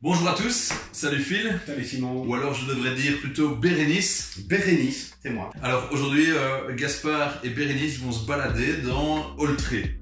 Bonjour à tous, salut Phil. Salut Simon. Ou alors je devrais dire plutôt Bérénice. Bérénice, c'est moi. Alors aujourd'hui, Gaspard et Bérénice vont se balader dans Oltré.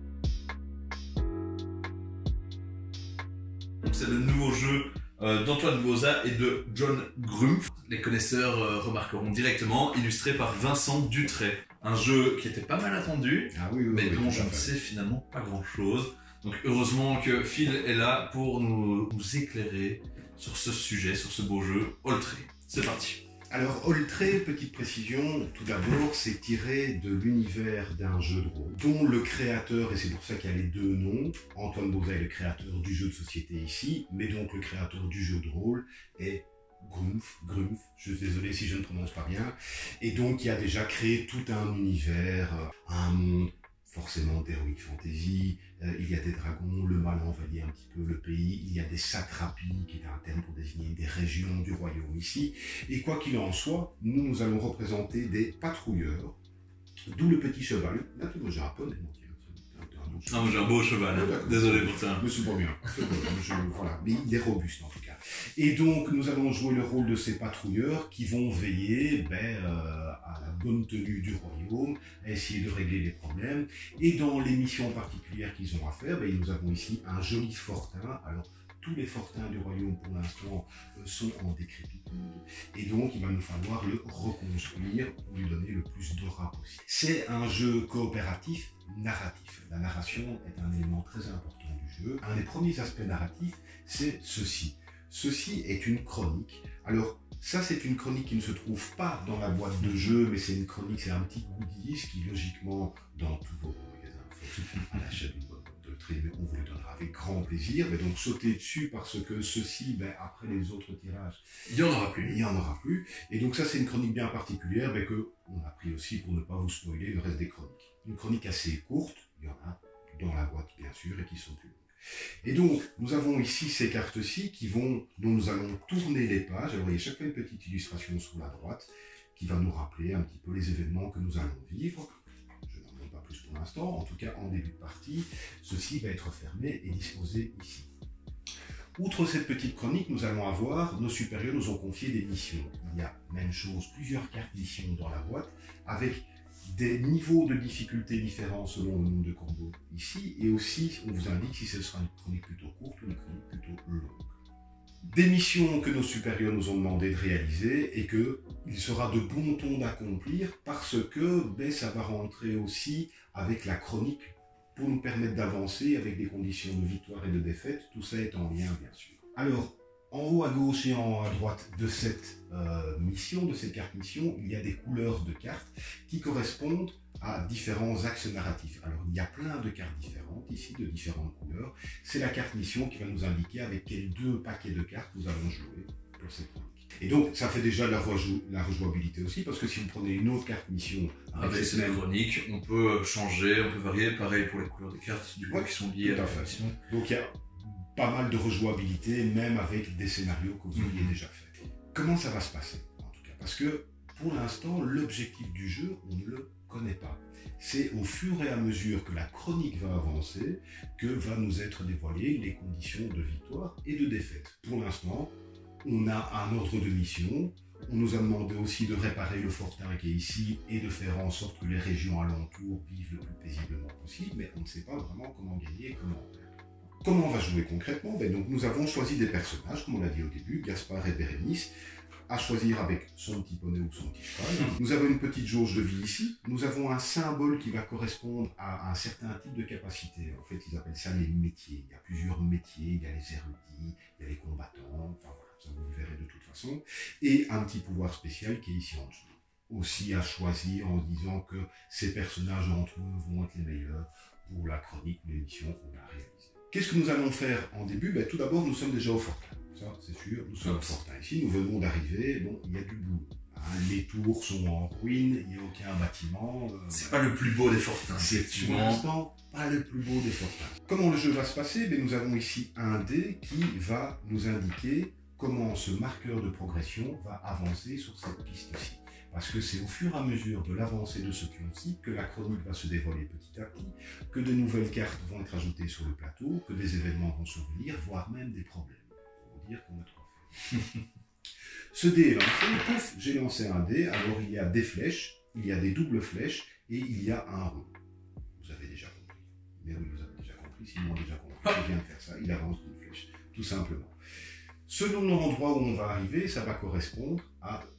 Donc c'est le nouveau jeu d'Antoine Boza et de John Grumpf. Les connaisseurs remarqueront directement, illustré par Vincent Dutray. Un jeu qui était pas mal attendu, mais dont je ne sais finalement pas grand-chose. Donc heureusement que Phil est là pour nous éclairer sur ce sujet, sur ce beau jeu Oltré. C'est parti. Alors Oltré, petite précision, tout d'abord c'est tiré de l'univers d'un jeu de rôle dont le créateur, et c'est pour ça qu'il y a les deux noms, Antoine Boza est le créateur du jeu de société ici, mais donc le créateur du jeu de rôle est Grumpf, je suis désolé si je ne prononce pas bien, et donc il a déjà créé tout un univers, un monde forcément d'heroic fantasy, il y a des dragons, le mal envahit un petit peu le pays, il y a des satrapies, qui est un terme pour désigner des régions du royaume ici, et quoi qu'il en soit, nous allons représenter des patrouilleurs, d'où le petit cheval, là tu vois, j'ai un poney, Ah, moi j'ai un beau cheval, hein. Désolé pour ça. Mais c'est pas bien, voilà. Mais il est robuste en tout cas. Et donc nous allons jouer le rôle de ces patrouilleurs qui vont veiller à la bonne tenue du royaume, à essayer de régler les problèmes. Et dans les missions particulières qu'ils ont à faire, nous avons ici un joli fortin. Alors tous les fortins du royaume pour l'instant sont en décrépitude et donc il va nous falloir le reconstruire pour lui donner le plus d'aura possible. C'est un jeu coopératif narratif. La narration est un élément très important du jeu. Un des premiers aspects narratifs, c'est ceci. Ceci est une chronique. Alors ça, c'est une chronique qui ne se trouve pas dans la boîte de jeu, mais c'est une chronique, c'est un petit goodies qui logiquement dans tous vos magasins à l'achat d'une boîte d'Oltré, mais on vous le donnera avec grand plaisir. Mais donc sautez dessus parce que ceci, après les autres tirages, il n'y en aura plus. Il n'y en aura plus. Et donc ça, c'est une chronique bien particulière, mais que on a pris aussi pour ne pas vous spoiler le reste des chroniques. Une chronique assez courte, il y en a dans la boîte bien sûr, et qui sont plus longues. Et donc, nous avons ici ces cartes-ci dont nous allons tourner les pages. Alors, vous voyez chaque fois une petite illustration sur la droite qui va nous rappeler un petit peu les événements que nous allons vivre. Je n'en montre pas plus pour l'instant. En tout cas, en début de partie, ceci va être fermé et disposé ici. Outre cette petite chronique, nous allons avoir, nos supérieurs nous ont confié des missions. Il y a, même chose, plusieurs cartes missions dans la boîte, avec des niveaux de difficulté différents selon le nombre de combos ici, et aussi, on vous indique si ce sera une chronique plutôt courte ou une chronique plutôt longue. Des missions que nos supérieurs nous ont demandé de réaliser, et qu'il sera de bon ton d'accomplir, parce que ça va rentrer aussi avec la chronique, pour nous permettre d'avancer avec des conditions de victoire et de défaite, tout ça est en lien bien sûr. Alors, en haut à gauche et en haut à droite de cette mission, de cette carte mission, il y a des couleurs de cartes qui correspondent à différents axes narratifs. Alors, il y a plein de cartes différentes ici, de différentes couleurs. C'est la carte mission qui va nous indiquer avec quels deux paquets de cartes nous allons jouer pour cette chronique. Et donc, ça fait déjà la rejouabilité aussi, parce que si vous prenez une autre carte mission avec cette chronique, on peut changer, on peut varier, pareil pour les couleurs des cartes du coup, qui sont liées à la mission. Donc il y a pas mal de rejouabilité, même avec des scénarios que vous aviez déjà fait. Comment ça va se passer, en tout cas? Parce que, pour l'instant, l'objectif du jeu, on ne le connaît pas. C'est au fur et à mesure que la chronique va avancer, que va nous être dévoilées les conditions de victoire et de défaite. Pour l'instant, on a un ordre de mission. On nous a demandé aussi de réparer le fortin qui est ici et de faire en sorte que les régions alentours vivent le plus paisiblement possible, mais on ne sait pas vraiment comment gagner et comment perdre. Comment on va jouer concrètement? Donc nous avons choisi des personnages, comme on l'a dit au début, Gaspard et Bérénice, à choisir avec son petit poney ou son petit cheval. Nous avons une petite jauge de vie ici. Nous avons un symbole qui va correspondre à un certain type de capacité. En fait, ils appellent ça les métiers. Il y a plusieurs métiers, il y a les érudits, il y a les combattants, enfin voilà, ça vous le verrez de toute façon. Et un petit pouvoir spécial qui est ici en dessous. Aussi à choisir en disant que ces personnages entre eux vont être les meilleurs pour la chronique ou l'émission qu'on a réalisée. Qu'est-ce que nous allons faire en début? Tout d'abord, nous sommes déjà au fortin. Ça, c'est sûr, nous sommes au fortin. Ici, nous venons d'arriver, il y a du boulot. Les tours sont en ruine, il n'y a aucun bâtiment. C'est pas le plus beau des fortins. C'est pour l'instant pas le plus beau des fortins. Comment le jeu va se passer? Nous avons ici un dé qui va nous indiquer comment ce marqueur de progression va avancer sur cette piste-ci. Parce que c'est au fur et à mesure de l'avancée de ce pion-ci que la chronique va se dévoiler petit à petit, que de nouvelles cartes vont être ajoutées sur le plateau, que des événements vont survenir, voire même des problèmes. dire qu'on a 3 flèches. Ce dé est lancé, pouf, j'ai lancé un dé, alors il y a des flèches, il y a des doubles flèches, et il y a un rond. Vous avez déjà compris. Mais oui, vous avez déjà compris, sinon on a déjà compris, il vient de faire ça, il avance d'une flèche, tout simplement. Selon l'endroit où on va arriver, ça va correspondre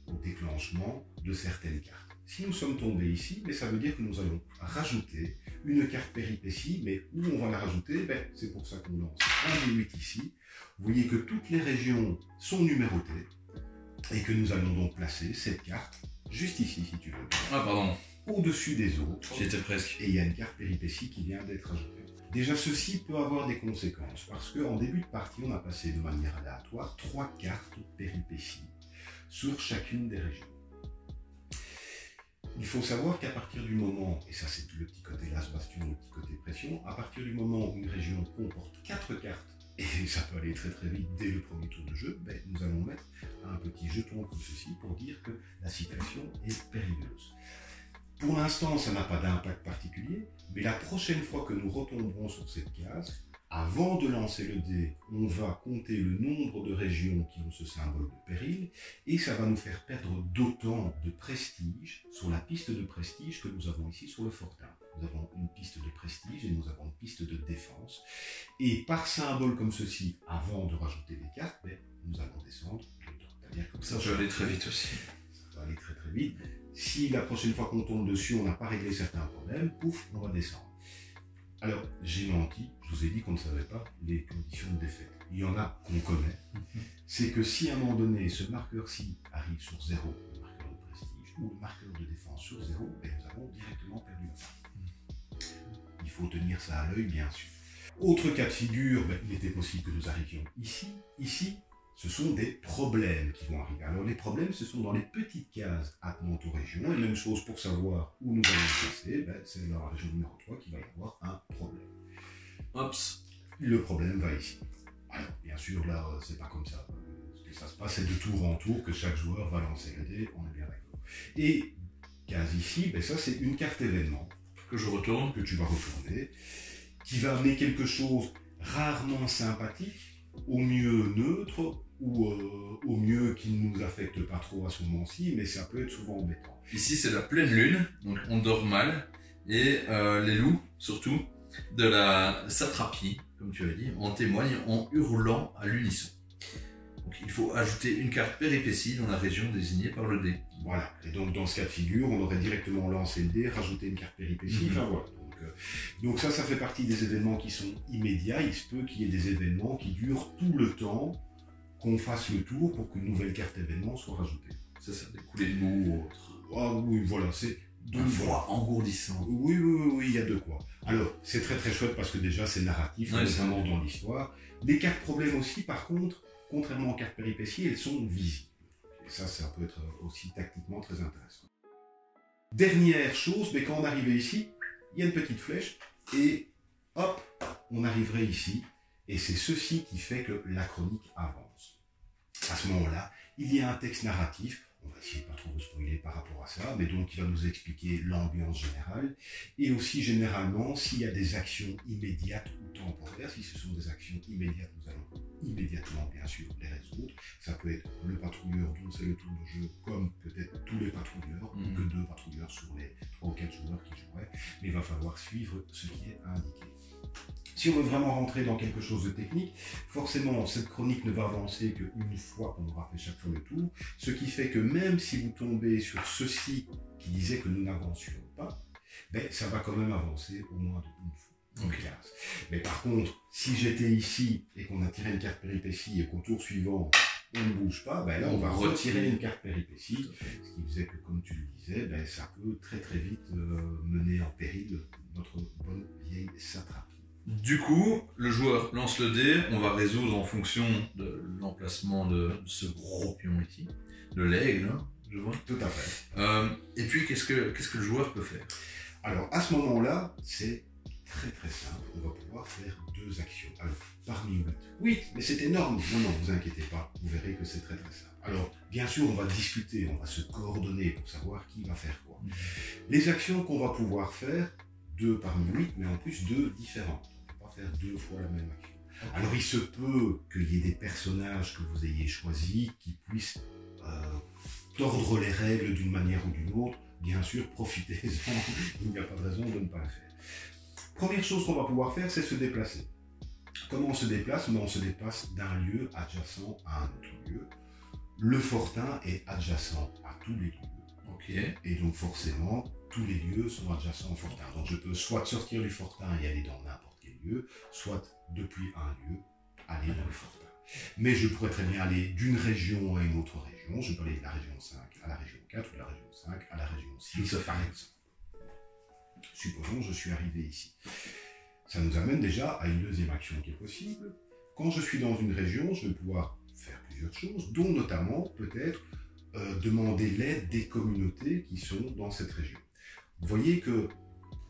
au déclenchement de certaines cartes. Si nous sommes tombés ici, ça veut dire que nous allons rajouter une carte péripétie, mais où on va la rajouter, c'est pour ça qu'on lance un D8 ici. Vous voyez que toutes les régions sont numérotées et que nous allons donc placer cette carte juste ici, si tu veux. Ah, pardon. Au-dessus des autres. J'y étais presque. Et il y a une carte péripétie qui vient d'être ajoutée. Déjà, ceci peut avoir des conséquences, parce qu'en début de partie, on a passé de manière aléatoire 3 cartes péripéties sur chacune des régions. Il faut savoir qu'à partir du moment, et ça c'est le petit côté las bastion, le petit côté pression, à partir du moment où une région comporte 4 cartes, et ça peut aller très très vite dès le premier tour de jeu, nous allons mettre un petit jeton comme ceci pour dire que la situation est périlleuse. Pour l'instant, ça n'a pas d'impact particulier, mais la prochaine fois que nous retomberons sur cette case, avant de lancer le dé, on va compter le nombre de régions qui ont ce symbole de péril, et ça va nous faire perdre d'autant de prestige sur la piste de prestige que nous avons ici sur le fortin. Nous avons une piste de prestige et nous avons une piste de défense. Et par symbole comme ceci, avant de rajouter des cartes, nous allons descendre d'autant. Ça peut aller très vite aussi. Ça va aller très très vite. Si la prochaine fois qu'on tombe dessus, on n'a pas réglé certains problèmes, pouf, on va descendre. Alors, j'ai menti, je vous ai dit qu'on ne savait pas les conditions de défaite. Il y en a qu'on connaît. C'est que si à un moment donné, ce marqueur-ci arrive sur 0, le marqueur de prestige, ou le marqueur de défense sur 0, nous avons directement perdu la partie. Il faut tenir ça à l'œil, bien sûr. Autre cas de figure, il était possible que nous arrivions ici. Ce sont des problèmes qui vont arriver. Alors les problèmes, ce sont dans les petites cases attenant aux régions. Et même chose pour savoir où nous allons passer, c'est dans la région numéro 3 qu'il va y avoir un problème. Ops. Le problème va ici. Alors bien sûr, là, c'est pas comme ça. Ce que ça se passe, c'est de tour en tour que chaque joueur va lancer le dé, on est bien d'accord. Et case ici, ça c'est une carte événement. Que je retourne. Que tu vas retourner. Qui va amener quelque chose rarement sympathique, au mieux neutre, ou au mieux qui ne nous affecte pas trop à ce moment-ci, mais ça peut être souvent embêtant. Ici, c'est la pleine lune, donc on dort mal, et les loups, surtout, de la satrapie, comme tu avais dit, en témoignent en hurlant à l'unisson. Donc il faut ajouter une carte péripétie dans la région désignée par le dé. Voilà, et donc dans ce cas de figure, on aurait directement lancé le dé, rajouté une carte péripétie, enfin voilà. Donc ça fait partie des événements qui sont immédiats. Il se peut qu'il y ait des événements qui durent tout le temps qu'on fasse le tour pour qu'une nouvelle carte événement soit rajoutée. Ça, des coulées de mots ou autre. Ah oui, voilà, c'est un froid engourdissant. Oui, il y a de quoi. Alors, c'est très très chouette parce que déjà c'est narratif, on est vraiment dans l'histoire. Les cartes problèmes aussi, par contre, contrairement aux cartes péripéties, elles sont visibles. Et ça peut être aussi tactiquement très intéressant. Dernière chose, quand on arrivait ici, il y a une petite flèche, et hop, on arriverait ici, et c'est ceci qui fait que la chronique avance. À ce moment-là, il y a un texte narratif, on va essayer de pas trop vous spoiler par rapport à ça, mais donc il va nous expliquer l'ambiance générale, et aussi généralement, s'il y a des actions immédiates ou temporaires, si ce sont des actions immédiates, nous allons immédiatement, bien sûr, les résoudre. Ça peut être le patrouilleur dont c'est le tour de jeu, comme peut-être tous les patrouilleurs, ou que 2 patrouilleurs sur les 3 ou 4 joueurs qui joueraient, mais il va falloir suivre ce qui est indiqué. Si on veut vraiment rentrer dans quelque chose de technique, forcément, cette chronique ne va avancer qu'une fois qu'on aura fait chaque fois le tour, ce qui fait que même si vous tombez sur ceci qui disait que nous n'avancions pas, ça va quand même avancer au moins une fois. Okay. Mais par contre, si j'étais ici et qu'on a tiré une carte péripétie et qu'au tour suivant, on ne bouge pas, là on va retirer une carte péripétie, ce qui faisait que, comme tu le disais, ça peut très très vite mener en péril notre bonne vieille satrapie. Du coup, le joueur lance le dé, on va résoudre en fonction de l'emplacement de ce gros pion ici, de l'aigle, hein, je vois. Tout à fait. Et puis, qu'est-ce que le joueur peut faire? Alors, à ce moment-là, c'est très très simple, on va pouvoir faire 2 actions. Alors, parmi 8, mais c'est énorme. Non, vous inquiétez pas, vous verrez que c'est très très simple. Alors, bien sûr, on va discuter, on va se coordonner pour savoir qui va faire quoi. Les actions qu'on va pouvoir faire, 2 parmi 8, mais en plus 2 différentes. On ne peut pas faire 2 fois la même action. Alors il se peut qu'il y ait des personnages que vous ayez choisis qui puissent tordre les règles d'une manière ou d'une autre. Bien sûr, profitez-en, il n'y a pas de raison de ne pas le faire. Première chose qu'on va pouvoir faire, c'est se déplacer. Comment on se déplace? On se déplace d'un lieu adjacent à un autre lieu. Le fortin est adjacent à tous les lieux. Ok. Et donc forcément, tous les lieux sont adjacents au fortin. Donc je peux soit sortir du fortin et aller dans n'importe quel lieu, soit depuis un lieu, aller dans le fortin. Mais je pourrais très bien aller d'une région à une autre région. Je peux aller de la région 5 à la région 4, ou de la région 5 à la région 6, par exemple. Supposons que je suis arrivé ici. Ça nous amène déjà à une deuxième action qui est possible. Quand je suis dans une région, je vais pouvoir faire plusieurs choses, dont notamment peut-être demander l'aide des communautés qui sont dans cette région. Vous voyez que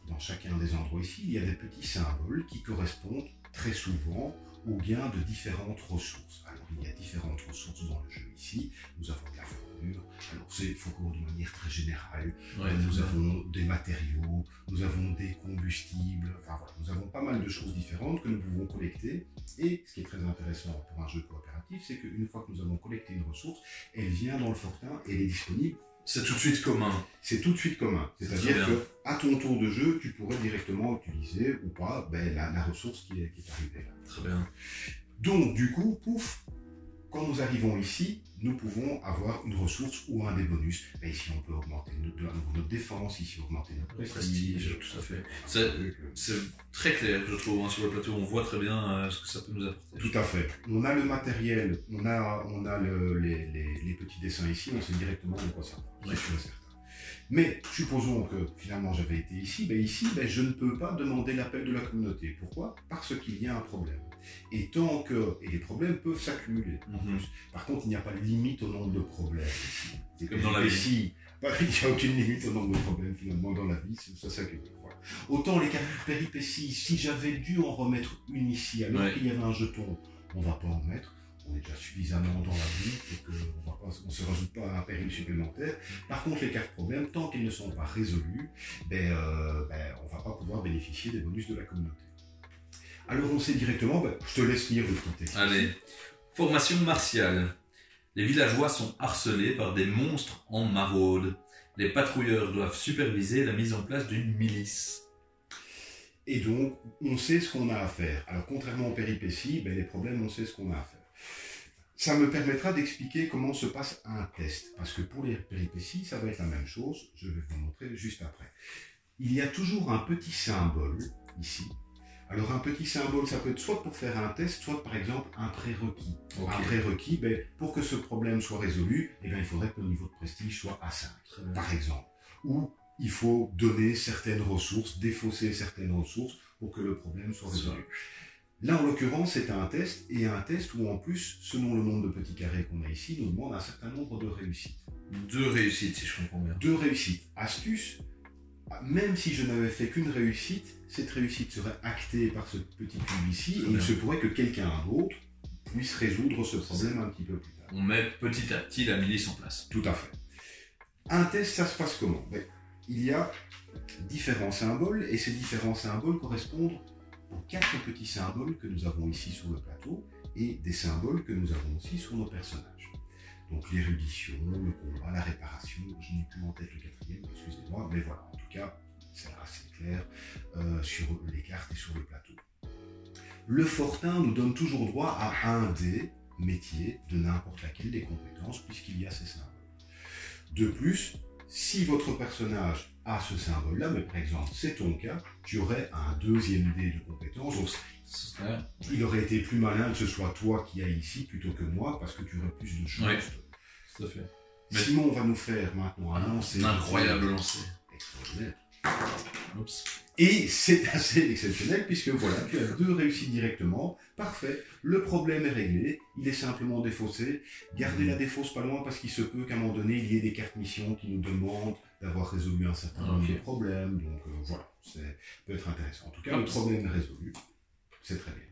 dans chacun des endroits ici, il y a des petits symboles qui correspondent très souvent au gain de différentes ressources. Alors il y a différentes ressources dans le jeu ici. Nous avons de la fourrure, alors c'est fourrure de manière très générale. Nous avons des matériaux, nous avons des combustibles, enfin voilà, nous avons pas mal de choses différentes que nous pouvons collecter. Et ce qui est très intéressant pour un jeu coopératif, c'est qu'une fois que nous avons collecté une ressource, elle vient dans le fortin et elle est disponible. C'est tout de suite commun. C'est tout de suite commun. C'est-à-dire qu'à ton tour de jeu, tu pourrais directement utiliser ou pas la ressource qui est arrivée là. Très bien. Donc, du coup, pouf, quand nous arrivons ici, nous pouvons avoir une ressource ou un des bonus. Et ici, on peut augmenter notre défense, ici, augmenter notre prestige. Tout à fait. C'est très clair, je trouve, hein, sur le plateau. On voit très bien ce que ça peut nous apporter. Tout à fait. On a le matériel, on a les petits dessins ici, on sait directement de quoi ça va. Ouais. C'est certain. Mais supposons que finalement j'avais été ici, je ne peux pas demander l'appel de la communauté. Pourquoi? Parce qu'il y a un problème. Et les problèmes peuvent s'accumuler. Par contre, il n'y a pas de limite au nombre de problèmes ici. C'est comme dans la vie. Il n'y a aucune limite au nombre de problèmes finalement dans la vie, ça s'accumule. Voilà. Autant les péripéties, si j'avais dû en remettre une ici alors qu'il y avait un jeton, on ne va pas en mettre. On est déjà suffisamment dans la vie pour qu'on ne se rajoute pas un péril supplémentaire. Par contre, les cartes problèmes, tant qu'elles ne sont pas résolues, on ne va pas pouvoir bénéficier des bonus de la communauté. Alors on sait directement, je te laisse lire le petit texte. Allez, formation martiale. Les villageois sont harcelés par des monstres en maraude. Les patrouilleurs doivent superviser la mise en place d'une milice. Et donc, on sait ce qu'on a à faire. Alors, contrairement aux péripéties, les problèmes, on sait ce qu'on a à faire. Ça me permettra d'expliquer comment se passe un test. Parce que pour les péripéties, ça va être la même chose. Je vais vous montrer juste après. Il y a toujours un petit symbole ici. Alors, un petit symbole, ça peut être soit pour faire un test, soit par exemple un prérequis. Okay. Un prérequis, pour que ce problème soit résolu, il faudrait que le niveau de prestige soit à 5, par exemple. Ou il faut donner certaines ressources, défausser certaines ressources pour que le problème soit résolu. Là, en l'occurrence, c'est un test, et un test où, en plus, selon le nombre de petits carrés qu'on a ici, nous demande un certain nombre de réussites. 2 réussites, si je comprends bien. 2 réussites. Astuce, même si je n'avais fait qu'une réussite, cette réussite serait actée par ce petit cube ici, et il se pourrait que quelqu'un d'autre puisse résoudre ce problème un petit peu plus tard. On met petit à petit la milice en place. Tout à fait. Un test, ça se passe comment? Il y a différents symboles, et ces différents symboles correspondent aux 4 petits symboles que nous avons ici sur le plateau, et des symboles que nous avons aussi sur nos personnages. Donc l'érudition, le combat, la réparation, je n'ai plus en tête le 4e, excusez-moi, mais voilà, en tout cas, c'est assez clair sur les cartes et sur le plateau. Le fortin nous donne toujours droit à un des métiers de n'importe laquelle des compétences, puisqu'il y a ces symboles. De plus, si votre personnage a ce symbole-là, mais par exemple c'est ton cas, tu aurais un 2e dé de compétences, donc il aurait été plus malin que ce soit toi qui aille ici plutôt que moi, parce que tu aurais plus de chances. Oui, tout à fait. Simon va nous faire maintenant un lancer. Incroyable lancer. Extraordinaire. Oups. Et c'est assez exceptionnel puisque voilà, tu as 2 réussites directement. Parfait. Le problème est réglé. Il est simplement défaussé. Gardez la défausse pas loin parce qu'il se peut qu'à un moment donné, il y ait des cartes missions qui nous demandent d'avoir résolu un certain nombre de problèmes. Donc voilà, ça peut être intéressant. En tout cas, le problème est résolu. C'est très bien.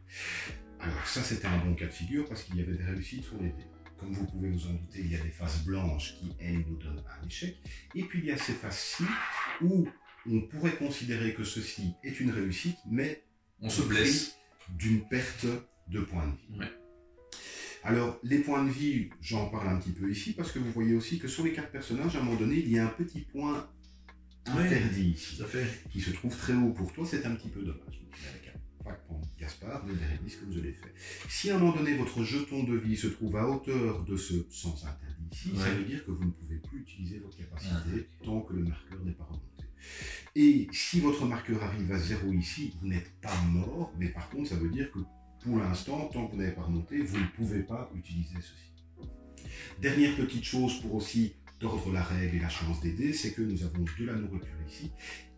Alors ça, c'était un bon cas de figure parce qu'il y avait des réussites sur les dés. Comme vous pouvez vous en douter, il y a des faces blanches qui, elles, nous donnent un échec. Et puis il y a ces faces-ci où on pourrait considérer que ceci est une réussite, mais on se blesse d'une perte de points de vie. Ouais. Alors, les points de vie, j'en parle un petit peu ici, parce que vous voyez aussi que sur les cartes personnages, à un moment donné, il y a un petit point interdit ici, tout à fait. qui se trouve très haut pour toi. C'est un petit peu dommage. Avec pas pour Gaspard, mais Bérénice, comme je l'ai fait. Si à un moment donné, votre jeton de vie se trouve à hauteur de ce sens interdit ici, ça veut dire que vous ne pouvez plus utiliser votre capacité tant que le marqueur n'est pas remonté. Et si votre marqueur arrive à 0 ici, vous n'êtes pas mort, mais par contre, ça veut dire que pour l'instant, tant que vous n'avez pas remonté, vous ne pouvez pas utiliser ceci. Dernière petite chose pour aussi tordre la règle et la chance d'aider, c'est que nous avons de la nourriture ici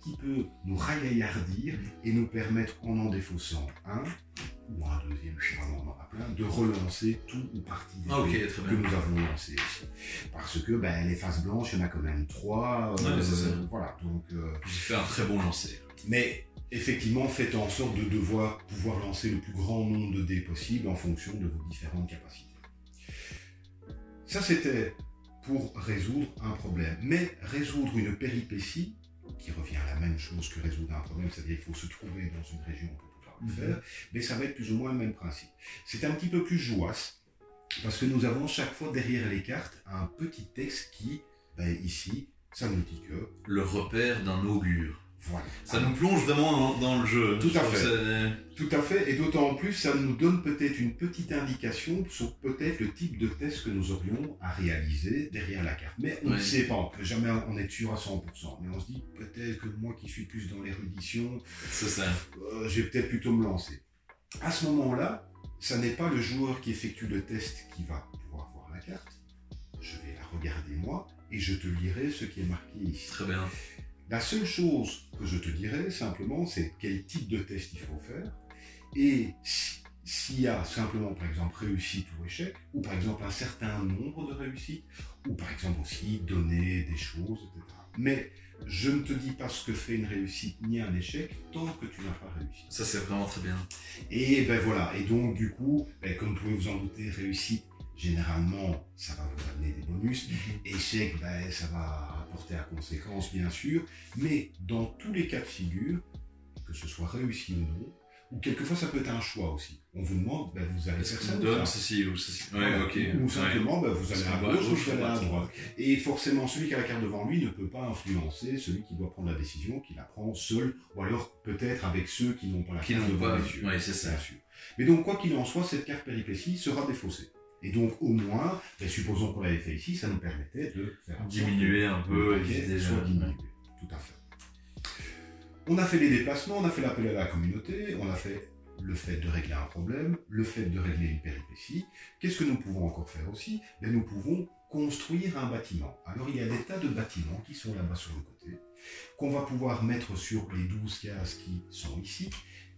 qui peut nous ragaillardir et nous permettre, en défaussant un ou un deuxième, je sais pas, on en a plein, de relancer tout ou partie des que nous avons lancé ici. Parce que les faces blanches, il y en a quand même 3. Voilà, donc... J'ai fait un très bon lancer. Mais effectivement, faites en sorte de pouvoir lancer le plus grand nombre de dés possible en fonction de vos différentes capacités. Ça, c'était pour résoudre un problème. Mais résoudre une péripétie, qui revient à la même chose que résoudre un problème, c'est-à-dire qu'il faut se trouver dans une région pour pouvoir le faire, mais ça va être plus ou moins le même principe. C'est un petit peu plus jouasse, parce que nous avons chaque fois derrière les cartes un petit texte qui, ici, ça nous dit que... Le repère d'un augure. Voilà. Ça nous plonge vraiment dans le jeu. Tout à fait. Tout à fait, et d'autant plus, ça nous donne peut-être une petite indication sur peut-être le type de test que nous aurions à réaliser derrière la carte. Mais on ne sait pas, on ne peut jamais en être sûr à 100%. Mais on se dit, peut-être que moi qui suis plus dans l'érudition, je vais peut-être plutôt me lancer. À ce moment-là, ça n'est pas le joueur qui effectue le test qui va pouvoir voir la carte. Je vais la regarder moi, et je te lirai ce qui est marqué ici. Très bien. La seule chose que je te dirais simplement, c'est quel type de test il faut faire. Et s'il y a simplement, par exemple, réussite ou échec, ou par exemple un certain nombre de réussites, ou par exemple aussi donner des choses, etc. Mais je ne te dis pas ce que fait une réussite ni un échec tant que tu n'as pas réussi. Ça, c'est vraiment très bien. Et voilà. Et donc, du coup, comme vous pouvez vous en douter, réussite, généralement, ça va vous amener des bonus. Échec, ça va apporter à conséquence, bien sûr. Mais dans tous les cas de figure, que ce soit réussi ou non, ou quelquefois ça peut être un choix aussi. On vous demande, vous allez faire ça. Donne ceci ou ceci. Ou simplement, vous allez à gauche ou vous allez à droite. Et forcément, celui qui a la carte devant lui ne peut pas influencer celui qui doit prendre la décision, qui la prend seul, ou alors peut-être avec ceux qui n'ont pas la carte devant les yeux. Oui, c'est ça. Bien sûr. Mais donc, quoi qu'il en soit, cette carte péripétie sera défaussée. Et donc, au moins, supposons qu'on l'avait fait ici, ça nous permettait de faire diminuer un peu, soit diminuer. Tout à fait. On a fait les déplacements, on a fait l'appel à la communauté, on a fait le fait de régler un problème, le fait de régler une péripétie. Qu'est-ce que nous pouvons encore faire aussi? Nous pouvons construire un bâtiment. Alors, il y a des tas de bâtiments qui sont là-bas sur le côté, qu'on va pouvoir mettre sur les 12 cases qui sont ici.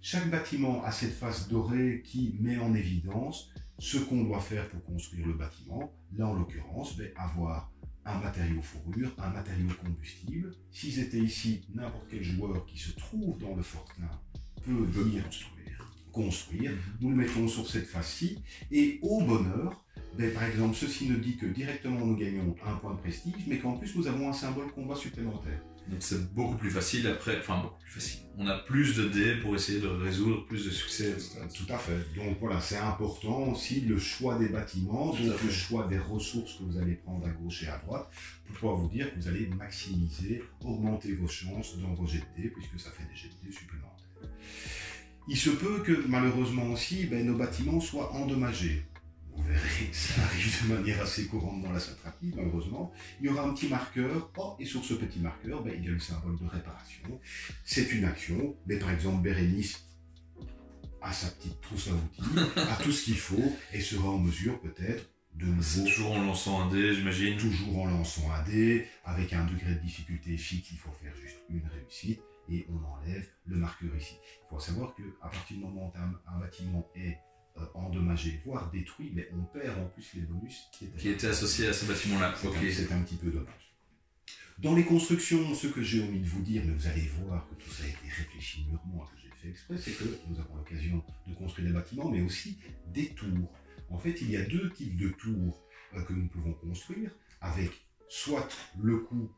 Chaque bâtiment a cette face dorée qui met en évidence ce qu'on doit faire pour construire le bâtiment. Là, en l'occurrence, avoir un matériau fourrure, un matériau combustible. S'ils étaient ici, n'importe quel joueur qui se trouve dans le fortin peut venir construire. Nous le mettons sur cette face-ci. Et au bonheur, par exemple, ceci ne dit que directement nous gagnons un point de prestige, mais qu'en plus nous avons un symbole combat supplémentaire. Donc c'est beaucoup plus facile après, beaucoup plus facile. On a plus de dés pour essayer de résoudre, plus de succès, etc. Tout à fait. Donc voilà, c'est important aussi le choix des bâtiments, donc le choix des ressources que vous allez prendre à gauche et à droite, pour pouvoir vous dire que vous allez maximiser, augmenter vos chances dans vos jets de dés, puisque ça fait des jets de dés supplémentaires. Il se peut que malheureusement aussi, nos bâtiments soient endommagés. Vous verrez, ça arrive de manière assez courante dans la satrapie, malheureusement. Il y aura un petit marqueur, et sur ce petit marqueur, il y a le symbole de réparation. C'est une action, mais par exemple, Bérénice a sa petite trousse à outils, a tout ce qu'il faut, et sera en mesure peut-être de nouveau... C'est toujours en lançant un dé, j'imagine. Toujours en lançant un dé, avec un degré de difficulté fixe, il faut faire juste une réussite, et on enlève le marqueur ici. Il faut savoir qu'à partir du moment où un bâtiment est endommagé, voire détruit, mais on perd en plus les bonus qui étaient associés à ce bâtiment-là. C'est un petit peu dommage. Dans les constructions, ce que j'ai omis de vous dire, mais vous allez voir que tout ça a été réfléchi mûrement, que j'ai fait exprès, c'est que nous avons l'occasion de construire des bâtiments, mais aussi des tours. En fait, il y a deux types de tours que nous pouvons construire, avec soit le coût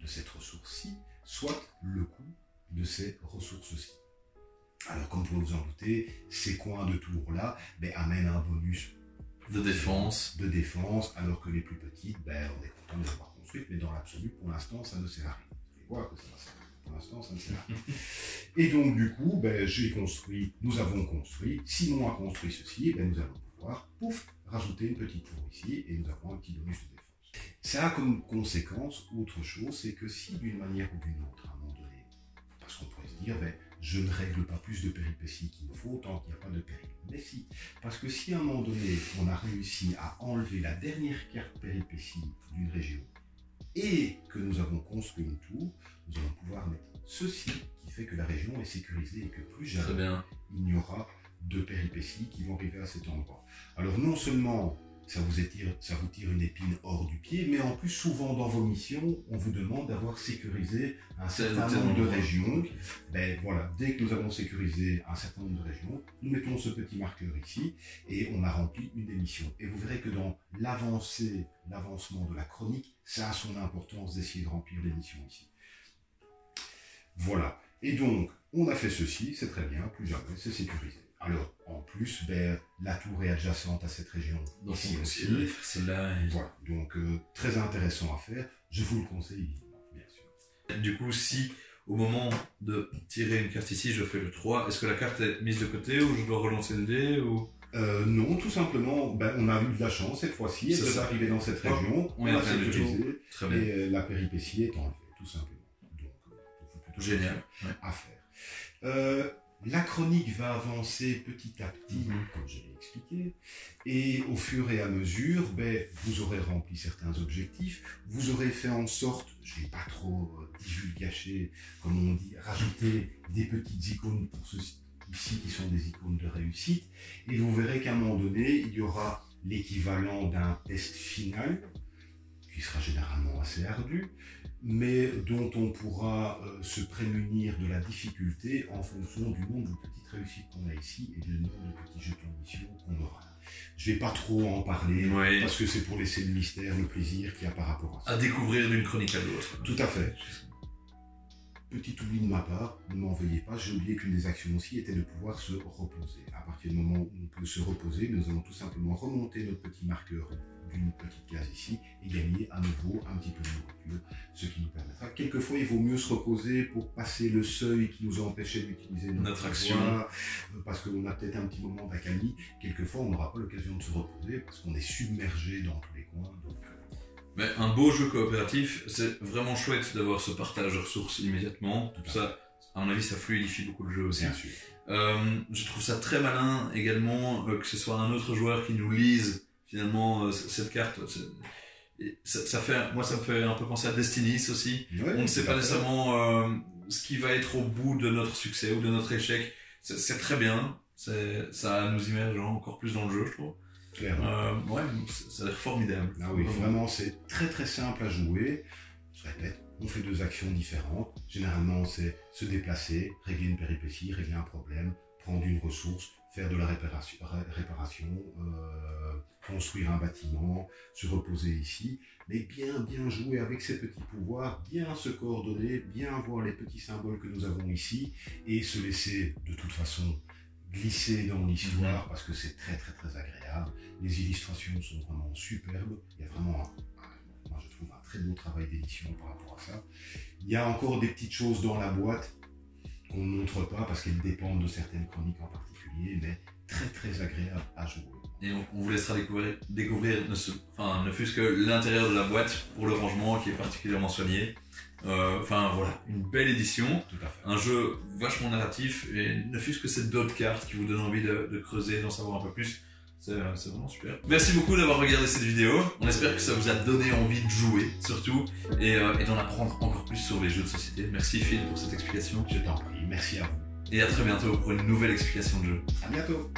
de cette ressource-ci, soit le coût de ces ressources-ci. Alors, comme vous pouvez vous en douter, ces coins de tour-là amènent un bonus de défense, alors que les plus petites, on est content de les avoir construites, mais dans l'absolu, pour l'instant, ça ne sert à rien. Vous allez voir que ça va servir. Pour l'instant, ça ne sert à rien. Et donc, du coup, nous avons construit, Simon a construit ceci, nous allons pouvoir, rajouter une petite tour ici, et nous avons un petit bonus de défense. Ça a comme conséquence, autre chose, c'est que si d'une manière ou d'une autre, à un moment donné, parce qu'on pourrait se dire, je ne règle pas plus de péripéties qu'il me faut tant qu'il n'y a pas de péril. Mais si, parce que si à un moment donné, on a réussi à enlever la dernière carte péripétie d'une région et que nous avons construit une tour, nous allons pouvoir mettre ceci qui fait que la région est sécurisée et que plus jamais il n'y aura de péripéties qui vont arriver à cet endroit. Alors non seulement ça vous tire une épine hors du pied, mais en plus souvent dans vos missions, on vous demande d'avoir sécurisé un certain nombre de régions. Voilà, dès que nous avons sécurisé un certain nombre de régions, nous mettons ce petit marqueur ici et on a rempli une des missions. Et vous verrez que dans l'avancement de la chronique, ça a son importance d'essayer de remplir les missions ici. Voilà. Et donc, on a fait ceci, c'est très bien, plus jamais, c'est sécurisé. Alors, en plus, la tour est adjacente à cette région. Donc, ici aussi. Celle-là. Voilà, donc très intéressant à faire. Je vous le conseille vivement, bien sûr. Du coup, si au moment de tirer une carte ici, je fais le 3, est-ce que la carte est mise de côté ou je dois relancer le dé ou... Non, tout simplement, on a eu de la chance cette fois-ci. Elle est arrivée dans cette région, on l'a sécurisée et la péripétie est enlevée, tout simplement. Donc, plutôt génial à faire. La chronique va avancer petit à petit, comme je l'ai expliqué, et au fur et à mesure, vous aurez rempli certains objectifs, vous aurez fait en sorte, je ne vais pas trop divulgacher, comme on dit, rajouter des petites icônes pour ceux ici qui sont des icônes de réussite, et vous verrez qu'à un moment donné, il y aura l'équivalent d'un test final, qui sera généralement assez ardu, mais dont on pourra se prémunir de la difficulté en fonction du nombre de petites réussites qu'on a ici et du nombre de petits jetons de mission qu'on aura. Je ne vais pas trop en parler, parce que c'est pour laisser le mystère, le plaisir qu'il y a par rapport à ça. À découvrir d'une chronique à l'autre. Tout à fait. Petit oubli de ma part, ne m'en veuillez pas, j'ai oublié qu'une des actions aussi était de pouvoir se reposer. À partir du moment où on peut se reposer, nous allons tout simplement remonter notre petit marqueur d'une petite case ici et gagner à nouveau un petit peu de nourriture, ce qui nous permettra. Quelquefois, il vaut mieux se reposer pour passer le seuil qui nous empêchait d'utiliser notre action, parce qu'on a peut-être un petit moment d'accalmie. Quelquefois, on n'aura pas l'occasion de se reposer parce qu'on est submergé dans tous les coins. Donc, mais un beau jeu coopératif, c'est vraiment chouette d'avoir ce partage de ressources immédiatement. Tout ça, à mon avis, ça fluidifie beaucoup le jeu aussi. Bien sûr. Je trouve ça très malin également que ce soit un autre joueur qui nous lise finalement cette carte. Moi, ça me fait un peu penser à Destiny's aussi. On ne sait pas nécessairement ce qui va être au bout de notre succès ou de notre échec. C'est très bien. Ça nous immerge encore plus dans le jeu, je trouve. Ça a l'air formidable. Ah oui, vraiment, c'est très très simple à jouer. Je répète, on fait deux actions différentes. Généralement, c'est se déplacer, régler une péripétie, régler un problème, prendre une ressource, faire de la réparation, construire un bâtiment, se reposer ici. Mais bien jouer avec ces petits pouvoirs, bien se coordonner, bien voir les petits symboles que nous avons ici et se laisser de toute façon glisser dans l'histoire parce que c'est très agréable. Les illustrations sont vraiment superbes. Il y a vraiment, moi je trouve, un très beau travail d'édition par rapport à ça. Il y a encore des petites choses dans la boîte qu'on ne montre pas parce qu'elles dépendent de certaines chroniques en particulier, mais très agréable à jouer. Et on vous laissera découvrir ne fût-ce que l'intérieur de la boîte pour le rangement qui est particulièrement soigné. Voilà, une belle édition, un jeu vachement narratif et ne fût-ce que ces d'autres cartes qui vous donnent envie de creuser, d'en savoir un peu plus. C'est vraiment super. Merci beaucoup d'avoir regardé cette vidéo. On espère que ça vous a donné envie de jouer, surtout, et d'en apprendre encore plus sur les jeux de société. Merci Phil pour cette explication. Je t'en prie, merci à vous. Et à très bientôt pour une nouvelle explication de jeu. À bientôt.